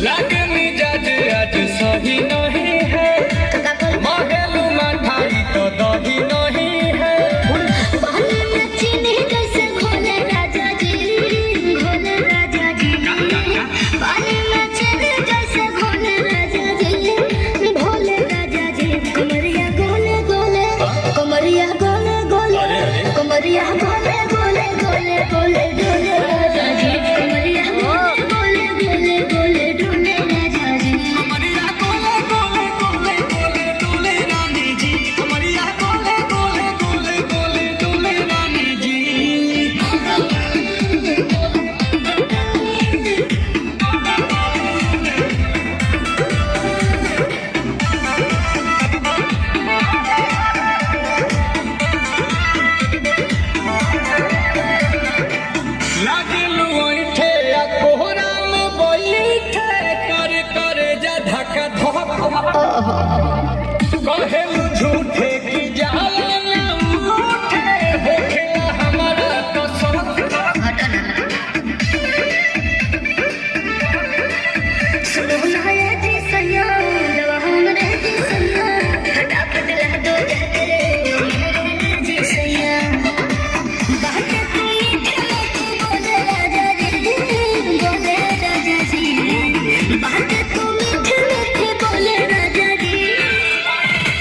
लागे मिजाज आज सही नहीं है, महलू मठाई तो दही नहीं है। पानी में चीनी जैसे घोले राजा जी, घोले राजा जी। पानी में चीनी जैसे घोले राजा जी, घोले राजा जी। कमरिया गोले गोले, कमरिया गोले गोले, कमरिया गोले गोले गोले गोले डोले राजा जी। कमरिया गोले गोले गोले गोले डोले राजा जी। कमरिया गोले गोले गोले गोले डोले रानी जी, कमरिया गोले गोले गोले गोले डोले रानी जी। लागलू ओइठे आ कोहरा में बैठे, कर कर जा धक धक कहेलू